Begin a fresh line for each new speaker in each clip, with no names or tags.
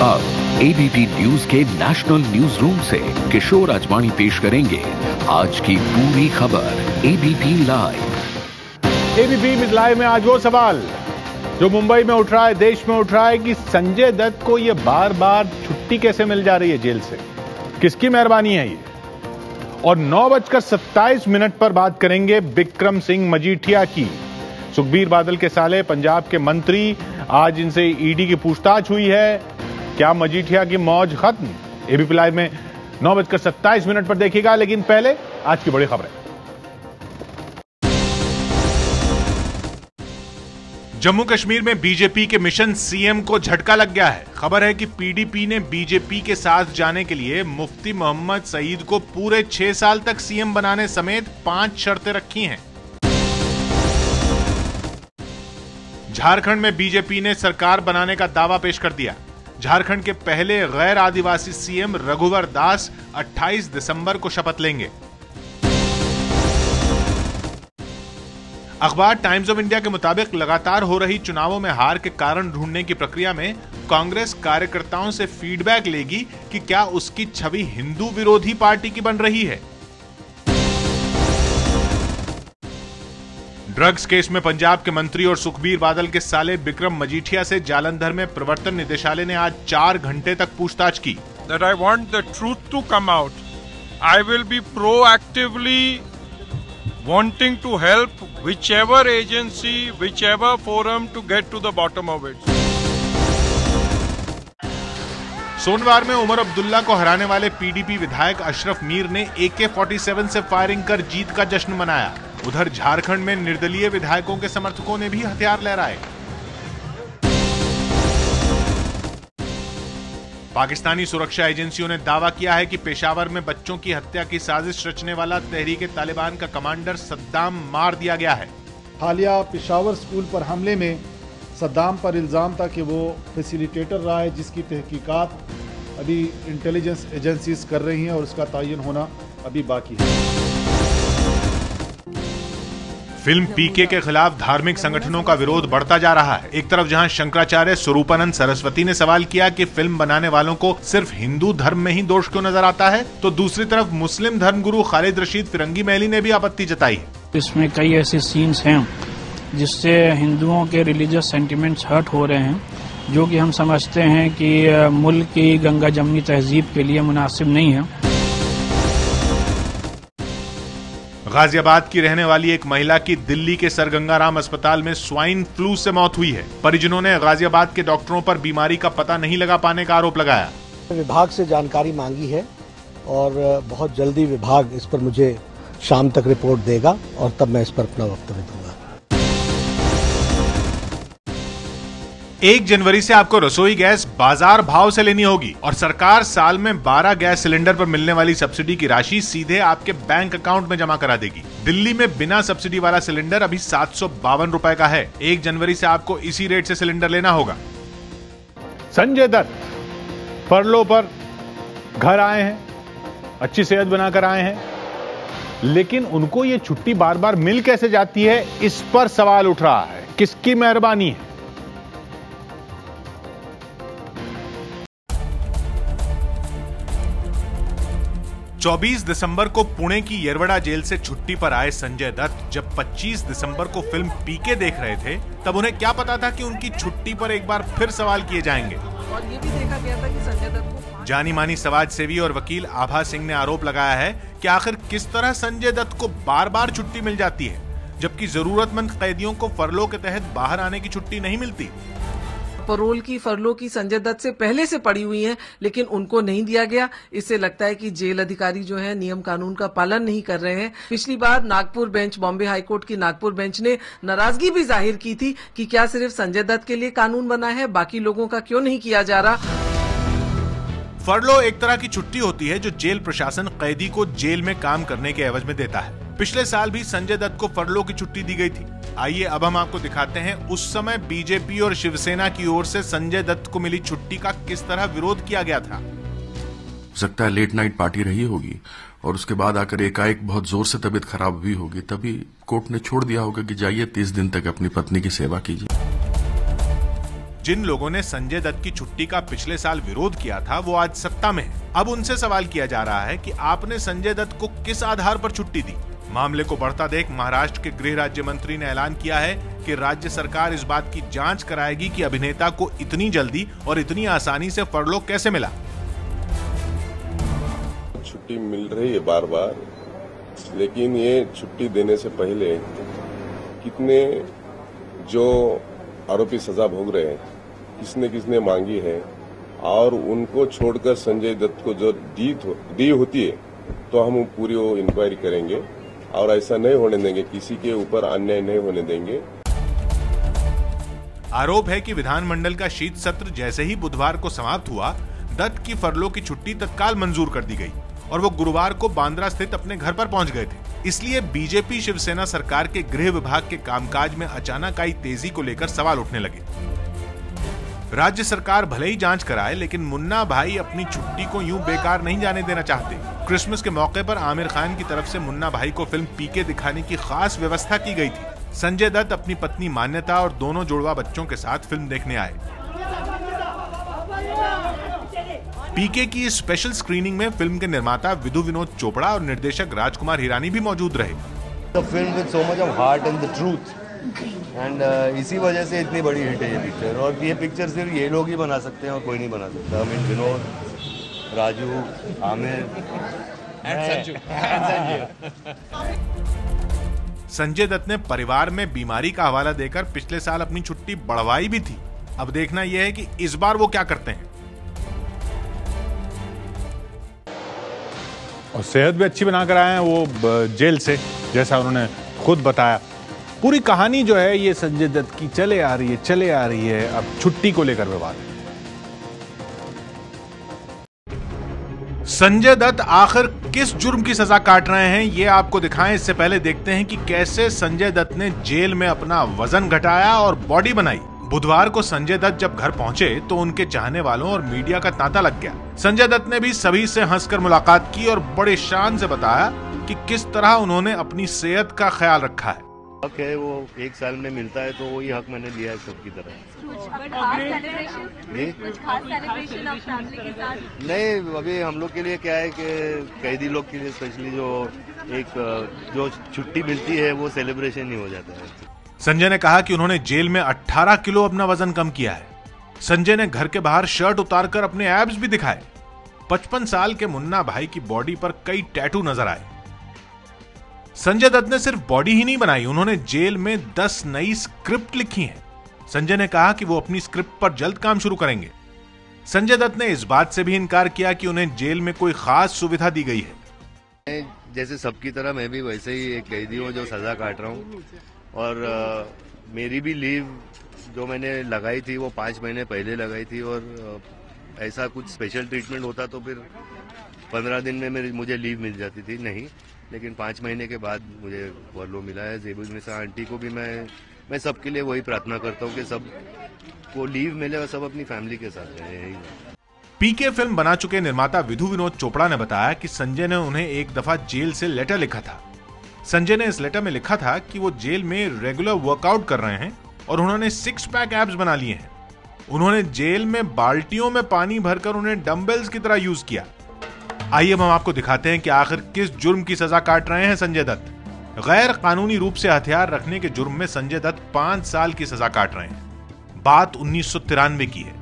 अब ABP news के national news room से किशोर आजवाणी पेश करेंगे आज की पूरी खबर ABP live.
ABP mid live में आज वो सवाल जो मुंबई में उठ रहा है, देश में उठ रहा है कि संजय दत्त को ये बार बार छुट्टी कैसे मिल जा रही है जेल से, किसकी मेहरबानी है ये। और 9:27 पर बात करेंगे बिक्रम सिंह मजीठिया की। सुखबीर बादल के साले पंजाब के मंत्री, आज इनसे ईडी की पूछताछ हुई है। क्या मजीठिया की मौज खत्म? एबीपी लाइव में 9:27 पर देखिएगा, लेकिन पहले आज की बड़ी खबरें।
जम्मू कश्मीर में बीजेपी के मिशन सीएम को झटका लग गया है। खबर है कि पीडीपी ने बीजेपी के साथ जाने के लिए मुफ्ती मोहम्मद सईद को पूरे 6 साल तक सीएम बनाने समेत 5 शर्तें रखी हैं। झारखंड में बीजेपी ने सरकार बनाने का दावा पेश कर दिया। झारखंड के पहले गैर आदिवासी सीएम रघुवर दास 28 दिसंबर को शपथ लेंगे। अखबार टाइम्स ऑफ इंडिया के मुताबिक लगातार हो रही चुनावों में हार के कारण ढूंढने की प्रक्रिया में कांग्रेस कार्यकर्ताओं से फीडबैक लेगी कि क्या उसकी छवि हिंदू विरोधी पार्टी की बन रही है। ड्रग्स केस में पंजाब के मंत्री और सुखबीर बादल के साले बिक्रम मजीठिया से जालंधर में प्रवर्तन निदेशालय ने आज 4 घंटे तक पूछताछ की।
That I want the truth to come out. I will be proactively wanting to help whichever agency, whichever forum to get to the bottom of it.
सोमवार में उमर अब्दुल्ला को हराने वाले पीडीपी विधायक अशरफ मीर ने AK-47 से फायरिंग कर जीत का जश्न मनाया। उधर झारखंड में निर्दलीय विधायकों के समर्थकों ने भी हथियार लहराए। पाकिस्तानी सुरक्षा एजेंसियों ने दावा किया है कि पेशावर में बच्चों की हत्या की साजिश रचने वाला तहरीक-ए-तालिबान का कमांडर सद्दाम मार दिया गया है।
हालिया पेशावर स्कूल पर हमले में सद्दाम पर इल्जाम था कि वो फैसिलिटेटर रहा है, जिसकी तहकीकात अभी इंटेलिजेंस एजेंसीज कर रही हैं और उसका तयन होना अभी बाकी है।
फिल्म पीके के खिलाफ धार्मिक संगठनों का विरोध बढ़ता जा रहा है। एक तरफ जहां शंकराचार्य स्वरूपानंद सरस्वती ने सवाल किया कि फिल्म बनाने वालों को सिर्फ हिंदू धर्म में ही दोष क्यों नजर आता है, तो दूसरी तरफ मुस्लिम धर्मगुरु खालिद रशीद फिरंगी महली ने भी आपत्ति जताई है।
इसमें कई ऐसे सीन्स हैं जिससे हिंदुओं के रिलीजियस सेंटिमेंट्स हर्ट हो रहे हैं, जो कि हम समझते हैं कि मुल्क की गंगा जमनी तहजीब के लिए मुनासिब नहीं है।
गाजियाबाद की रहने वाली एक महिला की दिल्ली के सर गंगाराम अस्पताल में स्वाइन फ्लू से मौत हुई है। परिजनों ने गाजियाबाद के डॉक्टरों पर बीमारी का पता नहीं लगा पाने का आरोप लगाया।
विभाग से जानकारी मांगी है और बहुत जल्दी विभाग इस पर मुझे शाम तक रिपोर्ट देगा और तब मैं इस पर अपना वक्तव्य दूंगा।
1 जनवरी से आपको रसोई गैस बाजार भाव से लेनी होगी और सरकार साल में 12 गैस सिलेंडर पर मिलने वाली सब्सिडी की राशि सीधे आपके बैंक अकाउंट में जमा करा देगी। दिल्ली में बिना सब्सिडी वाला सिलेंडर अभी 752 रुपए का है। 1 जनवरी से आपको इसी रेट से सिलेंडर लेना होगा।
संजय दत्त फरलो पर घर आए हैं, अच्छी सेहत बनाकर आए हैं, लेकिन उनको ये छुट्टी बार बार मिल कैसे जाती है, इस पर सवाल उठ रहा है। किसकी मेहरबानी है?
चौबीस दिसंबर को पुणे की येरवड़ा जेल से छुट्टी पर आए संजय दत्त जब 25 दिसंबर को फिल्म पीके देख रहे थे, तब उन्हें क्या पता था कि उनकी छुट्टी पर एक बार फिर सवाल किए जाएंगे।
और ये भी देखा गया था कि संजय दत्त को
जानी मानी समाज सेवी और वकील आभा सिंह ने आरोप लगाया है कि आखिर किस तरह संजय दत्त को बार बार छुट्टी मिल जाती है, जबकि जरूरतमंद कैदियों को फरलो के तहत बाहर आने की छुट्टी नहीं मिलती।
परोल की फरलो की संजय दत्त से पहले से पड़ी हुई हैं, लेकिन उनको नहीं दिया गया। इससे लगता है कि जेल अधिकारी जो है नियम कानून का पालन नहीं कर रहे हैं। पिछली बार नागपुर बेंच, बॉम्बे हाईकोर्ट की नागपुर बेंच ने नाराजगी भी जाहिर की थी कि क्या सिर्फ संजय दत्त के लिए कानून बना है, बाकी लोगों का क्यों नहीं किया जा रहा।
फरलो एक तरह की छुट्टी होती है जो जेल प्रशासन कैदी को जेल में काम करने के एवज में देता है। पिछले साल भी संजय दत्त को फरलो की छुट्टी दी गई थी। आइए अब हम आपको दिखाते हैं उस समय बीजेपी और शिवसेना की ओर से संजय दत्त को मिली छुट्टी का किस तरह विरोध किया गया था।
हो सकता है लेट नाइट पार्टी रही होगी और उसके बाद आकर एकाएक बहुत जोर से तबीयत खराब हुई होगी, तभी कोर्ट ने छोड़ दिया होगा कि जाइए 30 दिन तक अपनी पत्नी की सेवा कीजिए।
जिन लोगों ने संजय दत्त की छुट्टी का पिछले साल विरोध किया था वो आज सत्ता में है। अब उनसे सवाल किया जा रहा है कि आपने संजय दत्त को किस आधार पर छुट्टी दी। मामले को बढ़ता देख महाराष्ट्र के गृह राज्य मंत्री ने ऐलान किया है कि राज्य सरकार इस बात की जांच कराएगी कि अभिनेता को इतनी जल्दी और इतनी आसानी से फरलो कैसे मिला।
छुट्टी मिल रही है बार बार, लेकिन ये छुट्टी देने से पहले कितने जो आरोपी सजा भोग रहे हैं किसने किसने मांगी है, और उनको छोड़कर संजय दत्त को जो दी होती है तो हम पूरी वो इंक्वायरी करेंगे और ऐसा नहीं होने देंगे, किसी के ऊपर अन्याय नहीं होने देंगे।
आरोप है कि विधानमंडल का शीत सत्र जैसे ही बुधवार को समाप्त हुआ, दत्त की फरलो की छुट्टी तत्काल मंजूर कर दी गई और वो गुरुवार को बांद्रा स्थित अपने घर पर पहुंच गए थे। इसलिए बीजेपी शिवसेना सरकार के गृह विभाग के कामकाज में अचानक आई तेजी को लेकर सवाल उठने लगे। राज्य सरकार भले ही जांच कराए, लेकिन मुन्ना भाई अपनी छुट्टी को यूं बेकार नहीं जाने देना चाहते। क्रिसमस के मौके पर आमिर खान की तरफ से मुन्ना भाई को फिल्म पीके दिखाने की खास व्यवस्था की गई थी। संजय दत्त अपनी पत्नी मान्यता और दोनों जुड़वा बच्चों के साथ फिल्म देखने आए। पीके की इस स्पेशल स्क्रीनिंग में फिल्म के निर्माता विधु विनोद चोपड़ा और निर्देशक राजकुमार हिरानी भी मौजूद रहे।
Film with so much of heart and the truth, and इसी वजह से इतनी बड़ी हिट है ये पिक्चर। और ये पिक्चर सिर्फ ये लोग ही बना सकते हैं और कोई नहीं बना सकता। I mean Vinod, Raju, Aamir and
Sanjay Dutt ने परिवार में बीमारी का हवाला देकर पिछले साल अपनी छुट्टी बढ़वाई भी थी। अब देखना यह है कि इस बार वो क्या करते हैं।
और सेहत भी अच्छी बनाकर आए हैं वो जेल से, जैसा उन्होंने खुद बताया। पूरी कहानी जो है ये संजय दत्त की चले आ रही है। अब छुट्टी को लेकर विवाद है।
संजय दत्त आखिर किस जुर्म की सजा काट रहे हैं ये आपको दिखाएं, इससे पहले देखते हैं कि कैसे संजय दत्त ने जेल में अपना वजन घटाया और बॉडी बनाई। बुधवार को संजय दत्त जब घर पहुंचे तो उनके चाहने वालों और मीडिया का तांता लग गया। संजय दत्त ने भी सभी से हंसकर मुलाकात की और बड़े शान से बताया कि किस तरह उन्होंने अपनी सेहत का ख्याल रखा है।
हक है वो एक साल में मिलता है तो वही हक मैंने लिया है सबकी तरह। नहीं, अभी हम लोग के लिए क्या है कि कैदी लोग के लिए स्पेशली जो छुट्टी मिलती है वो सेलिब्रेशन ही हो जाता है।
संजय ने कहा कि उन्होंने जेल में 18 किलो अपना वजन कम किया है। संजय ने घर के बाहर शर्ट उतारकर अपने एब्स भी दिखाए। 55 साल के मुन्ना भाई की बॉडी पर कई टैटू नजर आए। संजय दत्त ने सिर्फ बॉडी ही नहीं बनाई, उन्होंने जेल में 10 नई स्क्रिप्ट लिखी हैं। संजय ने कहा कि वो अपनी स्क्रिप्ट पर जल्द काम शुरू करेंगे। संजय दत्त ने इस बात से भी इनकार किया कि उन्हें जेल में कोई खास सुविधा दी गई है।
जैसे सबकी तरह मैं भी वैसे ही एक कैदी हूँ जो सजा काट रहा हूँ, और मेरी भी लीव जो मैंने लगाई थी वो 5 महीने पहले लगाई थी, और ऐसा कुछ स्पेशल ट्रीटमेंट होता तो फिर 15 दिन में मुझे लीव मिल जाती थी, नहीं, लेकिन 5 महीने के बाद मुझे फरलो मिला है। जेबुल मिश्रा आंटी को भी मैं सबके लिए वही प्रार्थना करता हूँ कि सब को लीव मिले और सब अपनी फैमिली के साथ रहे। यही
पीके फिल्म बना चुके निर्माता विधु विनोद चोपड़ा ने बताया कि संजय ने उन्हें एक दफा जेल से लेटर लिखा था। संजय ने इस लेटर में लिखा था कि वो जेल में रेगुलर वर्कआउट कर रहे हैं और उन्होंने 6 पैक एब्स बना लिए हैं। उन्होंने जेल में बाल्टियों में पानी भरकर उन्हें डंबल्स की तरह यूज किया। आइए हम आपको दिखाते हैं कि आखिर किस जुर्म की सजा काट रहे हैं संजय दत्त। गैर कानूनी रूप से हथियार रखने के जुर्म में संजय दत्त 5 साल की सजा काट रहे हैं। बात 1993 की है।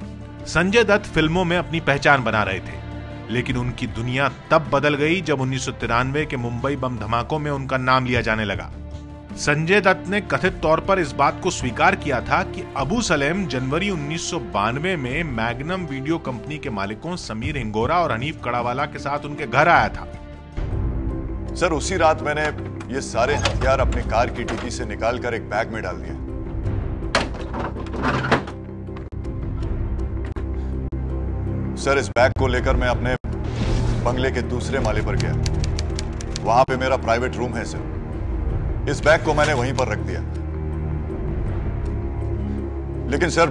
संजय दत्त फिल्मों में अपनी पहचान बना रहे थे, लेकिन उनकी दुनिया तब बदल गई जब 1993 के मुंबई बम धमाकों में उनका नाम लिया जाने लगा। संजय दत्त ने कथित तौर पर इस बात को स्वीकार किया था कि अबू सलेम जनवरी 1992 में मैग्नम वीडियो कंपनी के मालिकों समीर हिंगोरा और हनीफ कड़ावाला के साथ उनके घर आया था।
सर, उसी रात मैंने ये सारे हथियार अपने कार की डिक्की से निकालकर एक बैग में डाल दिया। सर, इस बैग को लेकर मैं अपने बंगले के दूसरे माले पर गया। वहां पे मेरा प्राइवेट रूम है सर। इस बैग को मैंने वहीं पर रख दिया। लेकिन सर,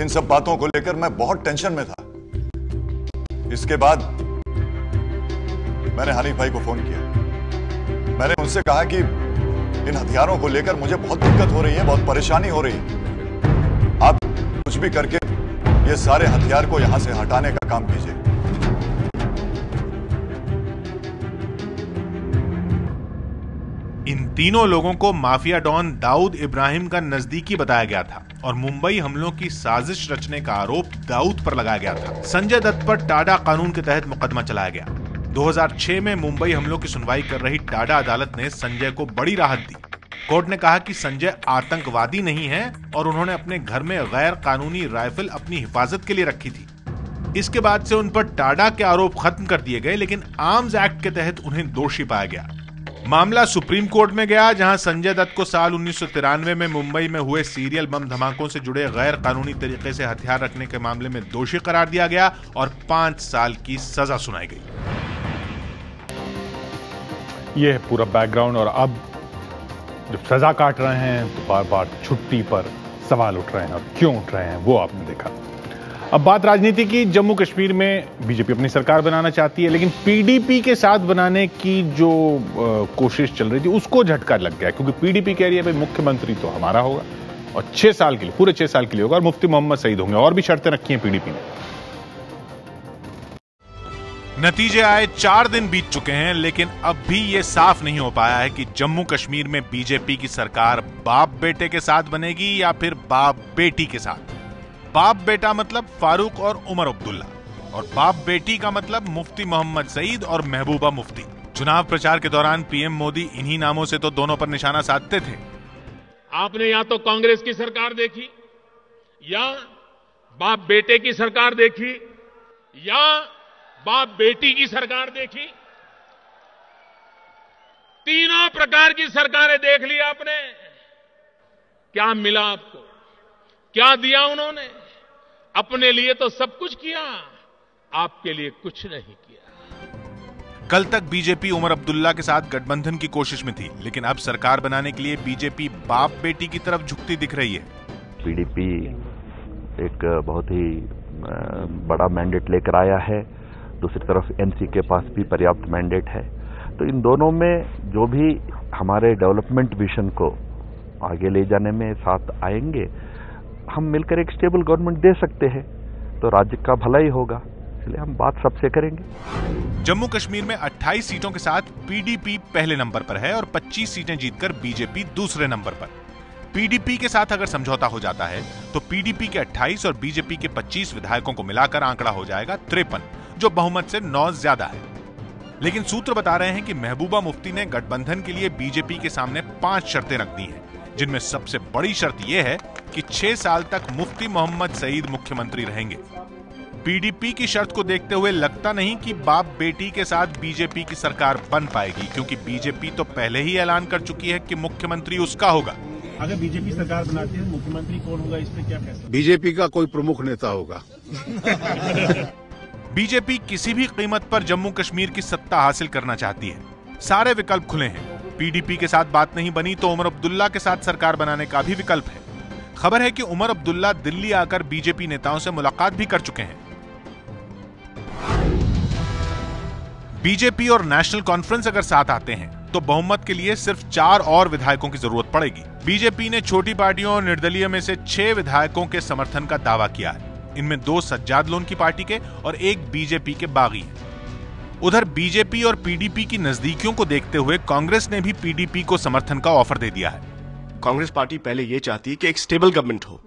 इन सब बातों को लेकर मैं बहुत टेंशन में था। इसके बाद मैंने हनीफ भाई को फोन किया। मैंने उनसे कहा कि इन हथियारों को लेकर मुझे बहुत दिक्कत हो रही है, बहुत परेशानी हो रही है। आप कुछ भी करके ये सारे हथियार को यहां से हटाने का काम कीजिए।
इन तीनों लोगों को माफिया डॉन दाऊद इब्राहिम का नजदीकी बताया गया था और मुंबई हमलों की साजिश रचने का आरोप दाऊद पर लगाया गया था। संजय दत्त पर टाडा कानून के तहत मुकदमा चलाया गया। 2006 में मुंबई हमलों की सुनवाई कर रही टाडा अदालत ने संजय को बड़ी राहत दी। कोर्ट ने कहा कि संजय आतंकवादी नहीं है और उन्होंने अपने घर में गैर कानूनी राइफल अपनी हिफाजत के लिए रखी थी। इसके बाद से उन पर टाडा के आरोप खत्म कर दिए गए, लेकिन आर्म्स एक्ट के तहत उन्हें दोषी पाया गया। मामला सुप्रीम कोर्ट में गया, जहां संजय दत्त को साल 1993 में मुंबई में हुए सीरियल बम धमाकों से जुड़े गैर कानूनी तरीके से हथियार रखने के मामले में दोषी करार दिया गया और 5 साल की सजा सुनाई गई।
यह है पूरा बैकग्राउंड। और अब जब सजा काट रहे हैं तो बार बार छुट्टी पर सवाल उठ रहे हैं, और क्यों उठ रहे हैं वो आपने देखा। अब बात राजनीति की। जम्मू कश्मीर में बीजेपी अपनी सरकार बनाना चाहती है, लेकिन पीडीपी के साथ बनाने की जो कोशिश चल रही थी उसको झटका लग गया, क्योंकि पीडीपी कह रही है भाई मुख्यमंत्री तो हमारा होगा और 6 साल के लिए, पूरे 6 साल के लिए होगा, और मुफ्ती मोहम्मद सईद होंगे। और भी शर्तें रखी हैं पीडीपी ने।
नतीजे आए, 4 दिन बीत चुके हैं, लेकिन अब भी यह साफ नहीं हो पाया है कि जम्मू कश्मीर में बीजेपी की सरकार बाप बेटे के साथ बनेगी या फिर बाप बेटी के साथ। बाप बेटा मतलब फारूक और उमर अब्दुल्ला, और बाप बेटी का मतलब मुफ्ती मोहम्मद सईद और महबूबा मुफ्ती। चुनाव प्रचार के दौरान पीएम मोदी इन्हीं नामों से तो दोनों पर निशाना साधते थे।
आपने या तो कांग्रेस की सरकार देखी, या बाप बेटे की सरकार देखी, या बाप बेटी की सरकार देखी। तीनों प्रकार की सरकारें देख ली आपने। क्या मिला आपको? क्या दिया उन्होंने? अपने लिए तो सब कुछ किया, आपके लिए कुछ नहीं किया।
कल तक बीजेपी उमर अब्दुल्ला के साथ गठबंधन की कोशिश में थी, लेकिन अब सरकार बनाने के लिए बीजेपी बाप बेटी की तरफ झुकती दिख रही है।
पीडीपी एक बहुत ही बड़ा मैंडेट लेकर आया है, दूसरी तरफ एनसी के पास भी पर्याप्त मैंडेट है। तो इन दोनों में जो भी हमारे डेवलपमेंट विजन को आगे ले जाने में साथ आएंगे, हम मिलकर एक स्टेबल गवर्नमेंट दे सकते हैं, तो राज्य का भला ही होगा। इसलिए हम बात सबसे करेंगे।
जम्मू कश्मीर में 28 सीटों के साथ पीडीपी पहले नंबर पर है और 25 सीटें जीतकर बीजेपी दूसरे नंबर पर। पीडीपी के साथ अगर समझौता हो जाता है तो पीडीपी के 28 और बीजेपी के 25 विधायकों को मिलाकर आंकड़ा हो जाएगा 53, जो बहुमत से 9 ज्यादा है। लेकिन सूत्र बता रहे हैं कि महबूबा मुफ्ती ने गठबंधन के लिए बीजेपी के सामने 5 शर्तें रख दी हैं, जिनमें सबसे बड़ी शर्त यह है कि 6 साल तक मुफ्ती मोहम्मद सईद मुख्यमंत्री रहेंगे। पीडीपी की शर्त को देखते हुए लगता नहीं कि बाप बेटी के साथ बीजेपी की सरकार बन पाएगी, क्योंकि बीजेपी तो पहले ही ऐलान कर चुकी है कि मुख्यमंत्री उसका होगा।
अगर बीजेपी सरकार बनाती है, मुख्यमंत्री कौन होगा, इस पे क्या फैसला?
बीजेपी का कोई प्रमुख नेता होगा।
बीजेपी किसी भी कीमत पर जम्मू कश्मीर की सत्ता हासिल करना चाहती है। सारे विकल्प खुले हैं। पीडीपी के साथ बात नहीं बनी तो उमर अब्दुल्ला के साथ सरकार बनाने का भी विकल्प है। खबर है कि उमर अब्दुल्ला दिल्ली आकर बीजेपी नेताओं से मुलाकात भी कर चुके हैं। बीजेपी और नेशनल कॉन्फ्रेंस अगर साथ आते हैं तो बहुमत के लिए सिर्फ 4 और विधायकों की जरूरत पड़ेगी। बीजेपी ने छोटी पार्टियों और निर्दलीय में से 6 विधायकों के समर्थन का दावा किया है। इनमें 2 सज्जाद लोन की पार्टी के और 1 बीजेपी के बागी हैं। उधर बीजेपी और पीडीपी की नजदीकियों को देखते हुए कांग्रेस ने भी पीडीपी को समर्थन का ऑफर दे दिया है।
कांग्रेस पार्टी पहले ये चाहती है कि एक स्टेबल गवर्नमेंट हो,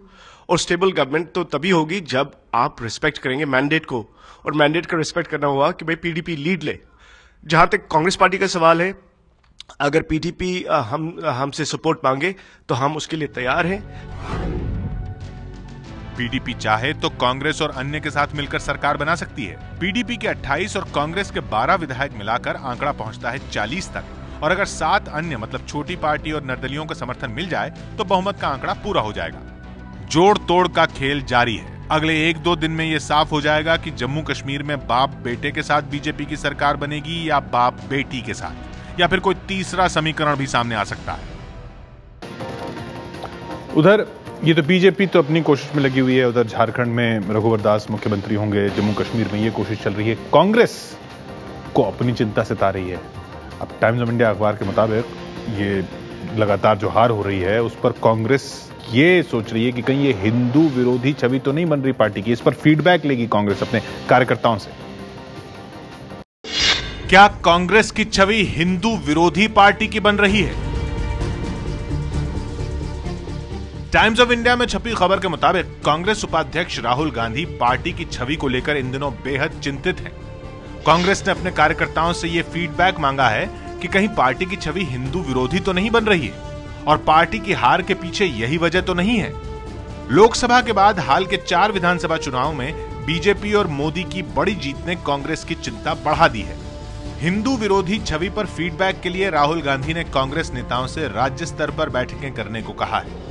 और स्टेबल गवर्नमेंट तो तभी होगी जब आप रिस्पेक्ट करेंगे मैंडेट को, और मैंडेट का रिस्पेक्ट करना हुआ कि भाई पीडीपी लीड ले। जहां तक कांग्रेस पार्टी का सवाल है, अगर पीडीपी हमसे सपोर्ट मांगे तो हम उसके लिए तैयार हैं।
पीडीपी चाहे तो कांग्रेस और अन्य के साथ मिलकर सरकार बना सकती है। पीडीपी के 28 और कांग्रेस के 12 विधायक मिलाकर आंकड़ा पहुंचता है 40 तक, और अगर 7 अन्य मतलब छोटी पार्टी और निर्दलियों का समर्थन मिल जाए तो बहुमत का आंकड़ा पूरा हो जाएगा। जोड़ तोड़ का खेल जारी है। अगले 1-2 दिन में यह साफ हो जाएगा कि जम्मू कश्मीर में बाप बेटे के साथ बीजेपी की सरकार बनेगी या बाप बेटी के साथ, या फिर कोई तीसरा समीकरण भी सामने आ सकता है।
उधर ये तो बीजेपी तो अपनी कोशिश में लगी हुई है, उधर झारखंड में रघुवर दास मुख्यमंत्री होंगे, जम्मू कश्मीर में ये कोशिश चल रही है। कांग्रेस को अपनी चिंता सता रही है। अब टाइम्स ऑफ इंडिया अखबार के मुताबिक ये लगातार जो हार हो रही है उस पर कांग्रेस ये सोच रही है कि कहीं ये हिंदू विरोधी छवि तो नहीं बन रही पार्टी की। इस पर फीडबैक लेगी कांग्रेस अपने कार्यकर्ताओं से।
क्या कांग्रेस की छवि हिंदू विरोधी पार्टी की बन रही है? टाइम्स ऑफ इंडिया में छपी खबर के मुताबिक कांग्रेस उपाध्यक्ष राहुल गांधी पार्टी की छवि को लेकर इन दिनों बेहद चिंतित हैं। कांग्रेस ने अपने कार्यकर्ताओं से यह फीडबैक मांगा है कि कहीं पार्टी की छवि हिंदू विरोधी तो नहीं बन रही है और पार्टी की हार के पीछे यही वजह तो नहीं है। लोकसभा के बाद हाल के 4 विधानसभा चुनाव में बीजेपी और मोदी की बड़ी जीत ने कांग्रेस की चिंता बढ़ा दी है। हिंदू विरोधी छवि पर फीडबैक के लिए राहुल गांधी ने कांग्रेस नेताओं से राज्य स्तर पर बैठकें करने को कहा है।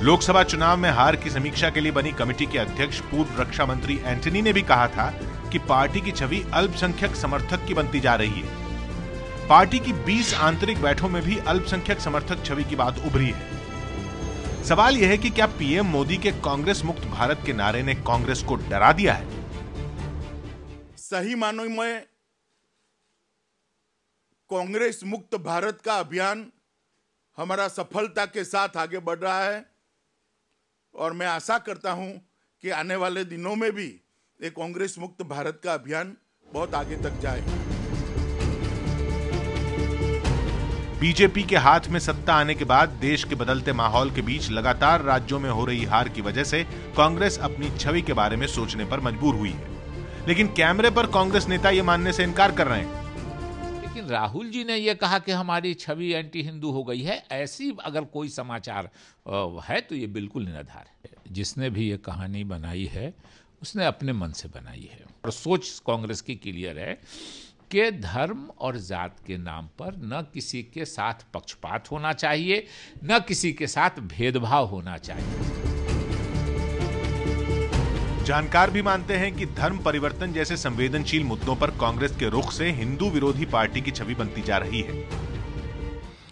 लोकसभा चुनाव में हार की समीक्षा के लिए बनी कमेटी के अध्यक्ष पूर्व रक्षा मंत्री एंटनी ने भी कहा था कि पार्टी की छवि अल्पसंख्यक समर्थक की बनती जा रही है। पार्टी की 20 आंतरिक बैठकों में भी अल्पसंख्यक समर्थक छवि की बात उभरी है। सवाल यह है कि क्या पीएम मोदी के कांग्रेस मुक्त भारत के नारे ने कांग्रेस को डरा दिया है?
सही मानों में कांग्रेस मुक्त भारत का अभियान हमारा सफलता के साथ आगे बढ़ रहा है और मैं आशा करता हूं कि आने वाले दिनों में भी ये कांग्रेस मुक्त भारत का अभियान बहुत आगे तक जाएगा।
बीजेपी के हाथ में सत्ता आने के बाद देश के बदलते माहौल के बीच लगातार राज्यों में हो रही हार की वजह से कांग्रेस अपनी छवि के बारे में सोचने पर मजबूर हुई है। लेकिन कैमरे पर कांग्रेस नेता ये मानने से इनकार कर रहे हैं।
लेकिन राहुल जी ने यह कहा कि हमारी छवि एंटी हिंदू हो गई है, ऐसी अगर कोई समाचार है तो ये बिल्कुल निराधार है। जिसने भी ये कहानी बनाई है उसने अपने मन से बनाई है और सोच कांग्रेस की क्लियर है कि धर्म और जात के नाम पर न किसी के साथ पक्षपात होना चाहिए, न किसी के साथ भेदभाव होना चाहिए।
जानकार भी मानते हैं कि धर्म परिवर्तन जैसे संवेदनशील मुद्दों पर कांग्रेस के रुख से हिंदू विरोधी पार्टी की छवि बनती जा रही है।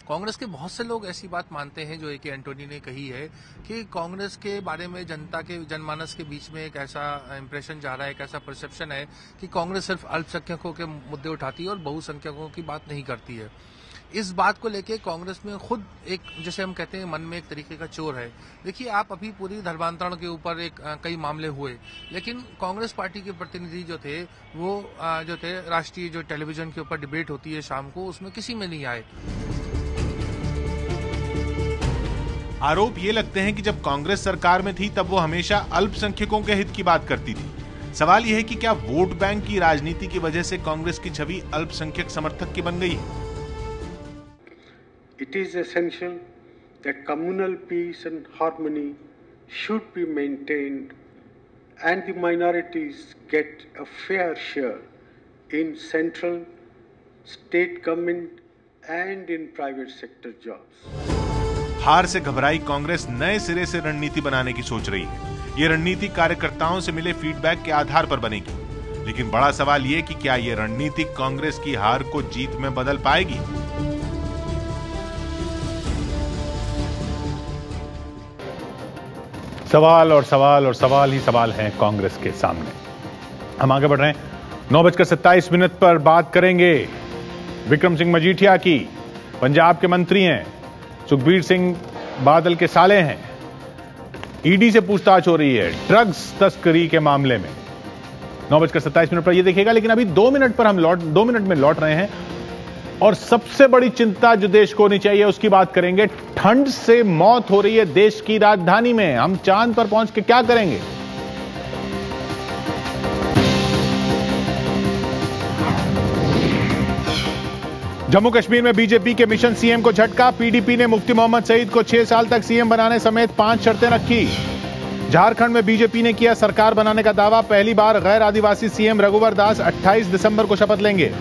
कांग्रेस के बहुत से लोग ऐसी बात मानते हैं जो एक एंटोनी ने कही है कि कांग्रेस के बारे में जनता के जनमानस के बीच में एक ऐसा इंप्रेशन जा रहा है, एक ऐसा परसेप्शन है कि कांग्रेस सिर्फ अल्पसंख्यकों के मुद्दे उठाती है और बहुसंख्यकों की बात नहीं करती है। इस बात को लेके कांग्रेस में खुद एक, जैसे हम कहते हैं, मन में एक तरीके का चोर है। देखिए, आप अभी पूरी धर्मांतरण के ऊपर कई मामले हुए, लेकिन कांग्रेस पार्टी के प्रतिनिधि जो थे वो जो थे राष्ट्रीय जो टेलीविजन के ऊपर डिबेट होती है शाम को, उसमें किसी में नहीं आए।
आरोप ये लगते हैं कि जब कांग्रेस सरकार में थी तब वो हमेशा अल्पसंख्यकों के हित की बात करती थी। सवाल यह है कि क्या वोट बैंक की राजनीति की वजह से कांग्रेस की छवि अल्पसंख्यक समर्थक की बन गई है?
It is essential that communal peace and harmony should be maintained and the minorities get a fair share in central, state government and in private sector jobs.
हार से घबराई कांग्रेस नए सिरे से रणनीति बनाने की सोच रही है। ये रणनीति कार्यकर्ताओं से मिले फीडबैक के आधार पर बनेगी। लेकिन बड़ा सवाल ये कि क्या ये रणनीति कांग्रेस की हार को जीत में बदल पाएगी?
सवाल और सवाल और सवाल ही सवाल हैं कांग्रेस के सामने। हम आगे बढ़ रहे हैं। 9:27 पर बात करेंगे विक्रम सिंह मजीठिया की। पंजाब के मंत्री हैं, सुखबीर सिंह बादल के साले हैं। ईडी से पूछताछ हो रही है ड्रग्स तस्करी के मामले में। 9:27 पर यह देखिएगा। लेकिन अभी 2 मिनट पर हम 2 मिनट में लौट रहे हैं और सबसे बड़ी चिंता जो देश को होनी चाहिए उसकी बात करेंगे। ठंड से मौत हो रही है देश की राजधानी में। हम चांद पर पहुंच के क्या करेंगे? जम्मू कश्मीर में बीजेपी के मिशन सीएम को झटका। पीडीपी ने मुफ्ती मोहम्मद सईद को 6 साल तक सीएम बनाने समेत 5 शर्तें रखी। झारखंड में बीजेपी ने किया सरकार बनाने का दावा। पहली बार गैर आदिवासी सीएम रघुवर दास 28 दिसंबर को शपथ लेंगे।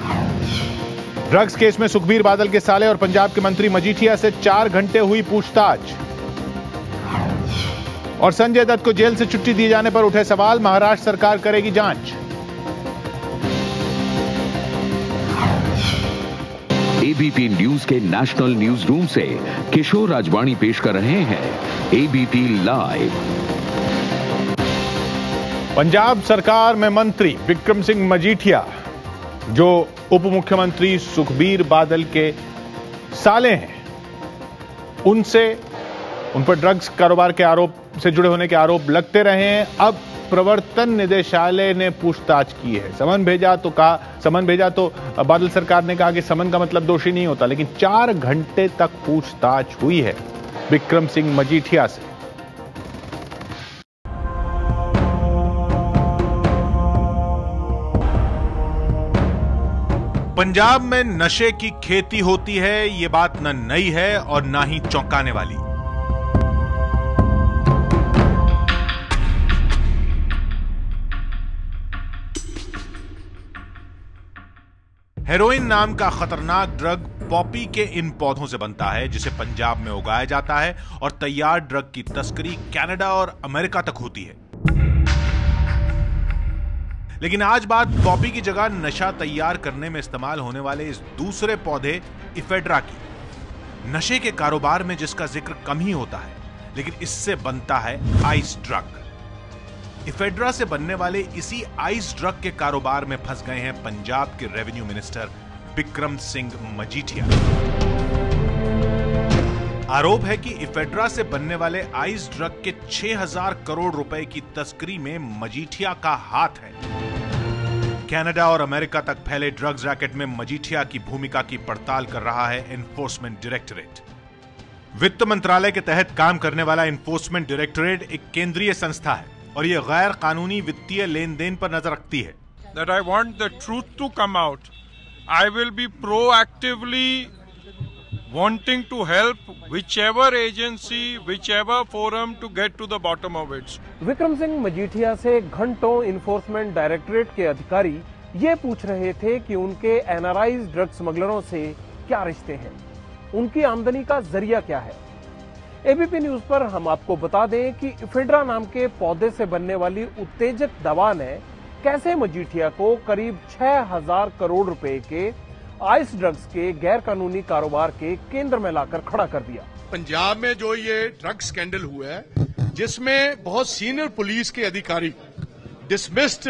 ड्रग्स केस में सुखबीर बादल के साले और पंजाब के मंत्री मजीठिया से 4 घंटे हुई पूछताछ। और संजय दत्त को जेल से छुट्टी दिए जाने पर उठे सवाल। महाराष्ट्र सरकार करेगी जांच।
एबीपी न्यूज के नेशनल न्यूज रूम से किशोर राजवाणी पेश कर रहे हैं एबीपी लाइव।
पंजाब सरकार में मंत्री विक्रम सिंह मजीठिया, जो उप मुख्यमंत्री सुखबीर बादल के साले हैं, उनसे उन पर ड्रग्स कारोबार के आरोप से जुड़े होने के आरोप लगते रहे हैं। अब प्रवर्तन निदेशालय ने पूछताछ की है। समन भेजा तो बादल सरकार ने कहा कि समन का मतलब दोषी नहीं होता, लेकिन 4 घंटे तक पूछताछ हुई है विक्रम सिंह मजीठिया से।
पंजाब में नशे की खेती होती है, ये बात न नई है और ना ही चौंकाने वाली। हेरोइन नाम का खतरनाक ड्रग पॉपी के इन पौधों से बनता है, जिसे पंजाब में उगाया जाता है, और तैयार ड्रग की तस्करी कनाडा और अमेरिका तक होती है। लेकिन आज बात पॉपी की जगह नशा तैयार करने में इस्तेमाल होने वाले इस दूसरे पौधे इफेड्रा की। नशे के कारोबार में जिसका जिक्र कम ही होता है, लेकिन इससे बनता है आइस ड्रग। इफेड्रा से बनने वाले इसी आइस ड्रग के कारोबार में फंस गए हैं पंजाब के रेवेन्यू मिनिस्टर विक्रम सिंह मजीठिया। आरोप है कि इफेड्रा से बनने वाले आइस ड्रग के 6000 करोड़ रुपए की तस्करी में मजीठिया का हाथ है। कनाडा और अमेरिका तक फैले ड्रग्स रैकेट में मजीठिया की भूमिका की पड़ताल कर रहा है एनफोर्समेंट डायरेक्टरेट। वित्त मंत्रालय के तहत काम करने वाला एनफोर्समेंट डायरेक्टरेट एक केंद्रीय संस्था है और यह गैर कानूनी वित्तीय लेन देन पर नजर रखती है।
That I want the truth to come out. I will be proactively wanting to help whichever agency, whichever forum to get to the bottom of it.
Vikram Singh Majithia से घंटों इन्फोर्समेंट डायरेक्टरेट के अधिकारी ये पूछ रहे थे कि उनके एनआरआईज ड्रग स्मगलरों से क्या रिश्ते हैं, उनकी आमदनी का जरिया क्या है। एबीपी न्यूज पर हम आपको बता दें कि इफेड्रा नाम के पौधे से बनने वाली उत्तेजक दवा ने कैसे मजीठिया को करीब 6000 करोड़ रुपए के आइस ड्रग्स के गैर कानूनी कारोबार के केंद्र में लाकर खड़ा कर दिया।
पंजाब में जो ये ड्रग स्कैंडल हुआ है, जिसमें बहुत सीनियर पुलिस के अधिकारी, dismissed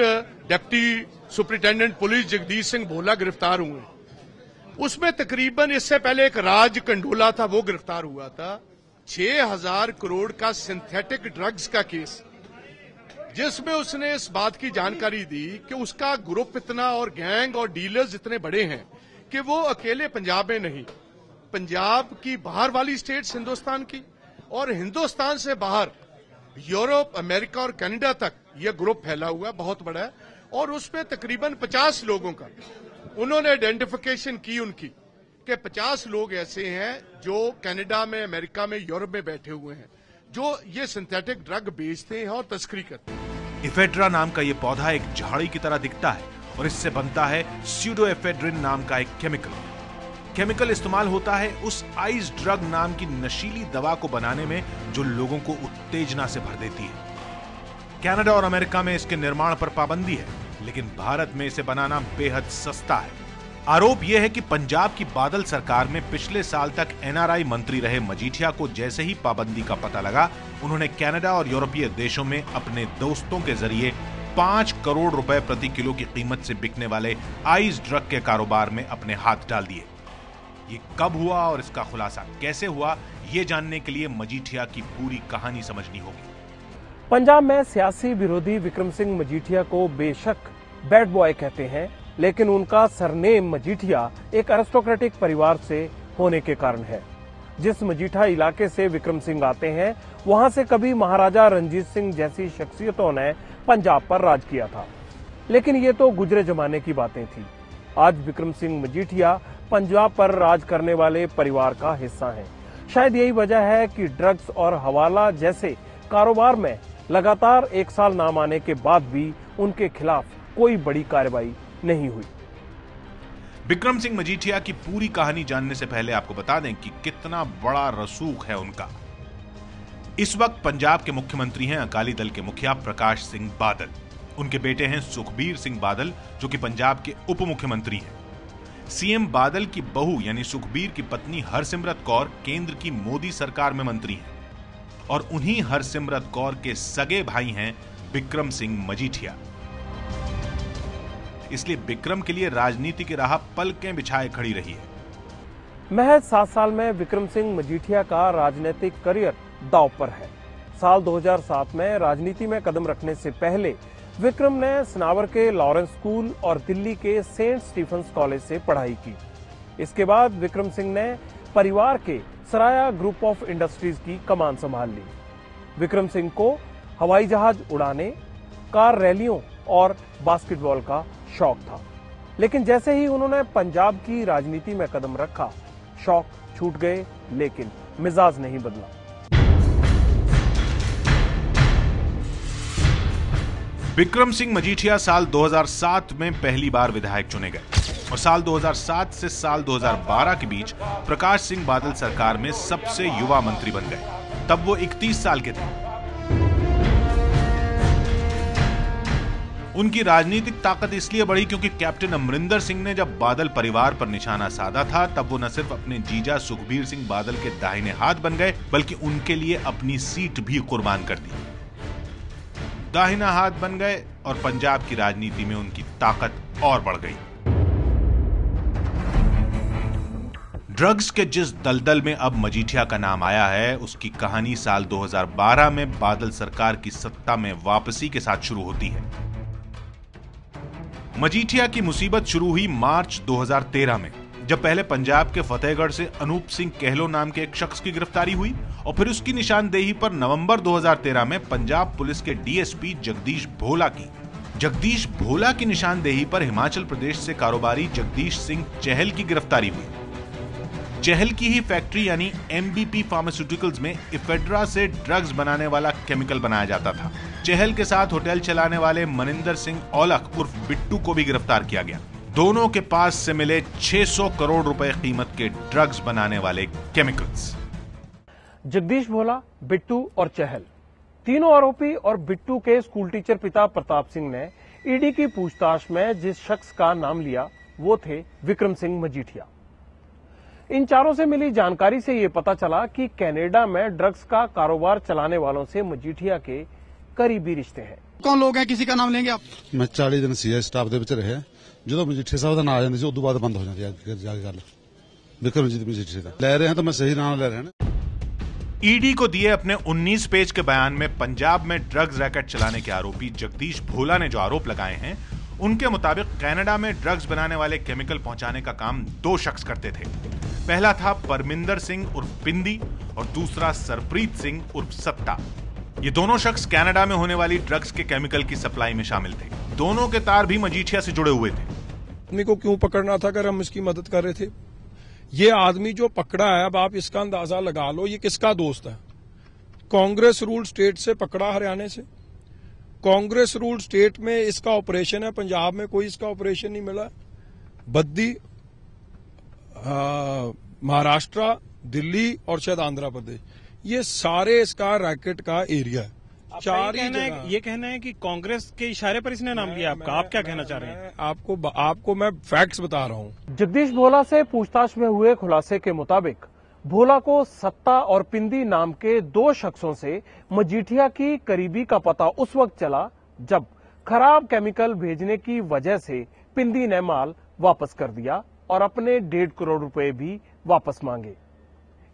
deputy superintendent police Jagdish Singh Bhola गिरफ्तार हुए। उसमें तकरीबन इससे पहले एक राज कंडोला था, वो गिरफ्तार हुआ था। 6000 करोड़ का सिंथेटिक ड्रग्स का केस, जिसमें उसने इस बात की जानकारी दी कि उसका ग्रुप इतना और गैंग और डीलर्स इतने बड़े हैं कि वो अकेले पंजाब में नहीं, पंजाब की बाहर वाली स्टेट्स हिंदुस्तान की और हिंदुस्तान से बाहर यूरोप, अमेरिका और कनाडा तक यह ग्रुप फैला हुआ है, बहुत बड़ा है। और उसमें तकरीबन 50 लोगों का उन्होंने आइडेंटिफिकेशन की उनकी कि 50 लोग ऐसे हैं जो कनाडा में, अमेरिका में, यूरोप में बैठे हुए हैं, जो ये सिंथेटिक ड्रग बेचते हैं और तस्करी करते हैं।
इफेड्रा नाम का यह पौधा एक झाड़ी की तरह दिखता है और इससे बनता है स्यूडोएफेड्रिन नाम का एक केमिकल इस्तेमाल होता है उस आइस ड्रग नाम की नशीली दवा को बनाने में जो लोगों को उत्तेजना से भर देती है। कनाडा और अमेरिका में इसके निर्माण पर पाबंदी है, लेकिन भारत में इसे बनाना बेहद सस्ता है। आरोप यह है कि पंजाब की बादल सरकार में पिछले साल तक एनआरआई मंत्री रहे मजीठिया को जैसे ही पाबंदी का पता लगा, उन्होंने कनाडा और यूरोपीय देशों में अपने दोस्तों के जरिए 5 करोड़ रुपए प्रति किलो की कीमत से बिकने वाले आइस ड्रग के कारोबार में अपने हाथ डाल दिए। ये कब हुआ और इसका खुलासा कैसे हुआ, ये जानने के लिए मजीठिया की पूरी कहानी समझनी होगी।
पंजाब में सियासी विरोधी विक्रम सिंह मजीठिया को बेशक बैड बॉय कहते हैं, लेकिन उनका सरनेम मजीठिया एक अरिस्टोक्रेटिक परिवार से होने के कारण है। जिस मजीठा इलाके से विक्रम सिंह आते हैं, वहां से कभी महाराजा रणजीत सिंह जैसी शख्सियतों ने पंजाब पर राज किया था, लेकिन ये तो गुजरे जमाने की बातें थी। आज विक्रम सिंह मजीठिया पंजाब पर राज करने वाले परिवार का हिस्सा हैं। शायद यही वजह है कि ड्रग्स और हवाला जैसे कारोबार में लगातार 1 साल नाम आने के बाद भी उनके खिलाफ कोई बड़ी कार्रवाई नहीं हुई।
विक्रम सिंह मजीठिया की पूरी कहानी जानने से पहले आपको बता दें कि कितना बड़ा रसूख है उनका। इस वक्त पंजाब के मुख्यमंत्री हैं अकाली दल के मुखिया प्रकाश सिंह बादल। उनके बेटे हैं सुखबीर सिंह बादल, जो कि पंजाब के उप मुख्यमंत्री हैं। सीएम बादल की बहू यानी सुखबीर की पत्नी हरसिमरत कौर केंद्र की मोदी सरकार में मंत्री हैं और उन्हीं हरसिमरत कौर के सगे भाई हैं विक्रम सिंह मजीठिया। इसलिए विक्रम के लिए राजनीति की राह पलकें बिछाए खड़ी रही है।
महज 7 साल में विक्रम सिंह मजीठिया का राजनीतिक करियर दांव पर है। साल 2007 में राजनीति में कदम रखने से पहले विक्रम ने सनावर के लॉरेंस स्कूल और दिल्ली के सेंट स्टीफेंस कॉलेज से पढ़ाई की। इसके बाद विक्रम सिंह ने परिवार के सराया ग्रुप ऑफ इंडस्ट्रीज की कमान संभाल ली। विक्रम सिंह को हवाई जहाज उड़ाने, कार रैलियों और बास्केटबॉल का शौक था, लेकिन जैसे ही उन्होंने पंजाब की राजनीति में कदम रखा, शौक छूट गए, लेकिन मिजाज नहीं बदला।
विक्रम सिंह मजीठिया साल 2007 में पहली बार विधायक चुने गए और साल 2007 से साल 2012 के बीच प्रकाश सिंह बादल सरकार में सबसे युवा मंत्री बन गए। तब वो 31 साल के थे। उनकी राजनीतिक ताकत इसलिए बढ़ी क्योंकि कैप्टन अमरिंदर सिंह ने जब बादल परिवार पर निशाना साधा था, तब वो न सिर्फ अपने जीजा सुखबीर सिंह बादल के दाहिने हाथ बन गए, बल्कि उनके लिए अपनी सीट भी कुर्बान कर दी। दाहिना हाथ बन गए और पंजाब की राजनीति में उनकी ताकत और बढ़ गई। ड्रग्स के जिस दलदल में अब मजीठिया का नाम आया है, उसकी कहानी साल 2012 में बादल सरकार की सत्ता में वापसी के साथ शुरू होती है। मजीठिया की मुसीबत शुरू हुई मार्च 2013 में, जब पहले पंजाब के फतेहगढ़ से अनूप सिंह कहलो नाम के एक शख्स की गिरफ्तारी हुई और फिर उसकी निशानदेही पर नवंबर 2013 में पंजाब पुलिस के डीएसपी जगदीश भोला की निशानदेही पर हिमाचल प्रदेश से कारोबारी जगदीश सिंह चहल की गिरफ्तारी हुई। चहल की ही फैक्ट्री यानी एमबीपी फार्मास्यूटिकल्स में इफेड्रा से ड्रग्स बनाने वाला केमिकल बनाया जाता था। चहल के साथ होटल चलाने वाले मनिंदर सिंह औलख उर्फ बिट्टू को भी गिरफ्तार किया गया। दोनों के पास से मिले 600 करोड़ रुपए कीमत के ड्रग्स बनाने वाले केमिकल्स।
जगदीश भोला, बिट्टू और चहल, तीनों आरोपी और बिट्टू के स्कूल टीचर पिता प्रताप सिंह ने ईडी की पूछताछ में जिस शख्स का नाम लिया, वो थे विक्रम सिंह मजीठिया। इन चारों से मिली जानकारी से ये पता चला कि कनाडा में ड्रग्स का कारोबार चलाने वालों से मजीठिया के करीबी रिश्ते हैं।
कौन लोग हैं, किसी का नाम लेंगे आप?
मैं 40 दिन सीआई स्टाफ ਦੇ ਵਿੱਚ ਰਹੇ, ਜਦੋਂ ਮਜੀਠੀਆ ਸਾਹਿਬ ਦਾ ਨਾਮ ਆ ਜਾਂਦਾ ਸੀ, ਉਦੋਂ ਬਾਅਦ ਬੰਦ ਹੋ ਜਾਂਦੀ ਹੈ ਜਾ ਕੇ ਗੱਲ। ਵਿਕਰਮਜੀਤ ਮਜੀਠੀਆ ਦਾ ਲੈ ਰਹੇ हैं, तो मैं सही नाम ले रहे हैं।
ईडी को दिए अपने 19 पेज के बयान में पंजाब में ड्रग्स रैकेट चलाने के आरोपी जगदीश भोला ने जो आरोप लगाए हैं, उनके मुताबिक कनाडा में ड्रग्स बनाने वाले केमिकल पहुंचाने का काम 2 शख्स करते थे। पहला था परमिंदर सिंह उर्फ पिंदी और दूसरा सरप्रीत सिंह उर्फ सत्ता। ये दोनों शख्स कनाडा में होने वाली ड्रग्स के केमिकल की सप्लाई में शामिल थे। दोनों के तार भी मजीठिया से जुड़े हुए थे।
आदमी को क्यों पकड़ना था अगर हम इसकी मदद कर रहे थे? ये आदमी जो पकड़ा है, अब आप इसका अंदाजा लगा लो, ये किसका दोस्त है? कांग्रेस रूल स्टेट से पकड़ा, हरियाणा से। कांग्रेस रूल स्टेट में इसका ऑपरेशन है, पंजाब में कोई इसका ऑपरेशन नहीं मिला। बद्दी, महाराष्ट्र, दिल्ली और शायद आंध्र प्रदेश, ये सारे इसका रैकेट का एरिया है।
ये कहना है कि कांग्रेस के इशारे पर इसने नाम लिया आपका। आप क्या कहना चाह रहे हैं?
आपको मैं फैक्ट्स बता रहा हूँ।
जगदीश भोला से पूछताछ में हुए खुलासे के मुताबिक भोला को सत्ता और पिंदी नाम के 2 शख्सों से मजीठिया की करीबी का पता उस वक्त चला जब खराब केमिकल भेजने की वजह से पिंदी ने माल वापस कर दिया और अपने 1.5 करोड़ रुपए भी वापस मांगे।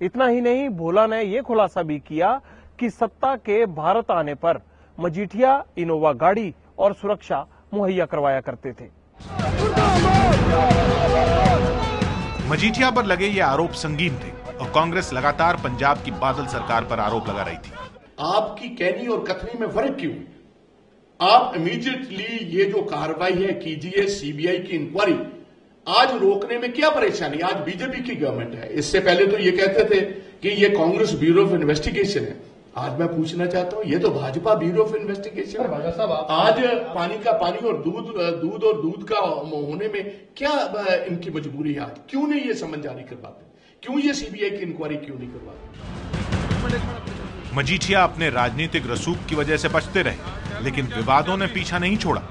इतना ही नहीं, भोला ने यह खुलासा भी किया कि सत्ता के भारत आने पर मजीठिया इनोवा गाड़ी और सुरक्षा मुहैया करवाया करते थे।
मजीठिया पर लगे ये आरोप संगीन थे और कांग्रेस लगातार पंजाब की बादल सरकार पर आरोप लगा रही थी।
आपकी कहनी और कथनी में फर्क क्यों? आप इमीडिएटली ये जो कार्रवाई है कीजिए, सीबीआई की इंक्वायरी। आज रोकने में क्या परेशानी? आज बीजेपी की गवर्नमेंट है। इससे पहले तो ये कहते थे कि ये कांग्रेस ब्यूरो ऑफ इन्वेस्टिगेशन है। आज मैं पूछना चाहता हूं, ये तो भाजपा ब्यूरो ऑफ इन्वेस्टिगेशन है। आज पानी का पानी और दूध का होने में क्या इनकी मजबूरी है? आज क्यों नहीं ये समन जारी करवाते? क्यों ये सीबीआई की इंक्वायरी क्यों नहीं करवाते?
मजीठिया अपने राजनीतिक रसूख की वजह से बचते रहे, लेकिन विवादों ने पीछा नहीं छोड़ा।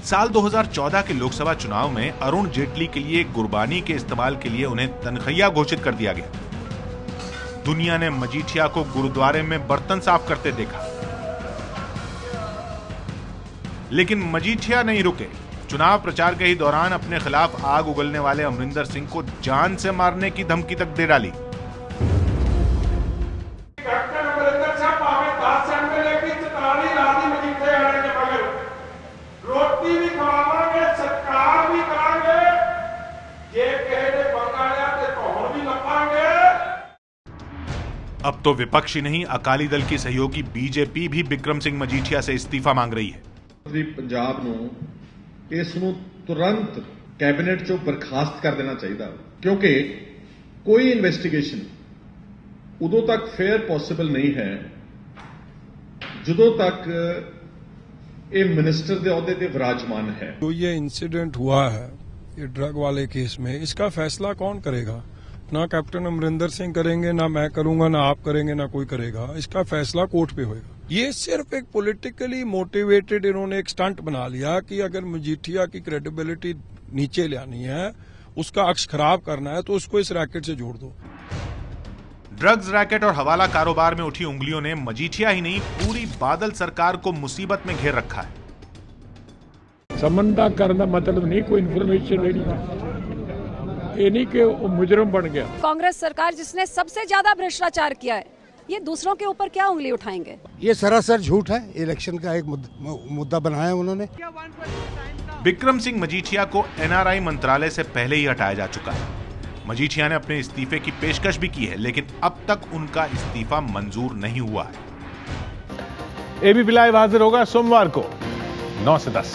साल 2014 के लोकसभा चुनाव में अरुण जेटली के लिए गुरबानी के इस्तेमाल के लिए उन्हें तनख्वाह घोषित कर दिया गया। दुनिया ने मजीठिया को गुरुद्वारे में बर्तन साफ करते देखा, लेकिन मजीठिया नहीं रुके। चुनाव प्रचार के ही दौरान अपने खिलाफ आग उगलने वाले अमरिंदर सिंह को जान से मारने की धमकी तक दे डाली। अब तो विपक्ष ही नहीं, अकाली दल की सहयोगी बीजेपी भी बिक्रम सिंह मजीठिया से इस्तीफा मांग रही है।
पंजाब ਨੂੰ ਇਸ ਨੂੰ तुरंत कैबिनेट ਚੋਂ ਬਰਖਾਸਤ ਕਰ ਦੇਣਾ ਚਾਹੀਦਾ, क्योंकि कोई इन्वेस्टिगेशन उदों तक फेयर पॉसिबल नहीं है ਜਦੋਂ तक ये मिनिस्टर के ओहदे ते विराजमान है।
जो ये इंसिडेंट हुआ है ये ड्रग वाले केस में, इसका फैसला कौन करेगा? ना कैप्टन अमरिंदर सिंह करेंगे, ना मैं करूंगा, ना आप करेंगे, ना कोई करेगा। इसका फैसला कोर्ट पे होगा। ये सिर्फ एक पॉलिटिकली मोटिवेटेड इन्होंने एक स्टंट बना लिया कि अगर मजीठिया की क्रेडिबिलिटी नीचे लानी है, उसका अक्स खराब करना है, तो उसको इस रैकेट से जोड़ दो।
ड्रग्स रैकेट और हवाला कारोबार में उठी उंगलियों ने मजीठिया ही नहीं, पूरी बादल सरकार को मुसीबत में घेर रखा है।
समझदार करना मतलब नहीं कोई इन्फॉर्मेशन लेनी, ये नहीं कि वो मुजरम बन गया।
कांग्रेस सरकार जिसने सबसे ज्यादा भ्रष्टाचार किया है, ये दूसरों के ऊपर क्या उंगली उठाएंगे?
ये सरासर झूठ है। इलेक्शन का एक मुद्दा बनाया उन्होंने।
बिक्रम सिंह मजीठिया को एनआरआई मंत्रालय से पहले ही हटाया जा चुका है। मजीठिया ने अपने इस्तीफे की पेशकश भी की है, लेकिन अब तक उनका इस्तीफा मंजूर नहीं हुआ है।
एबीपी लाइव हाजिर होगा सोमवार को 9 से 10।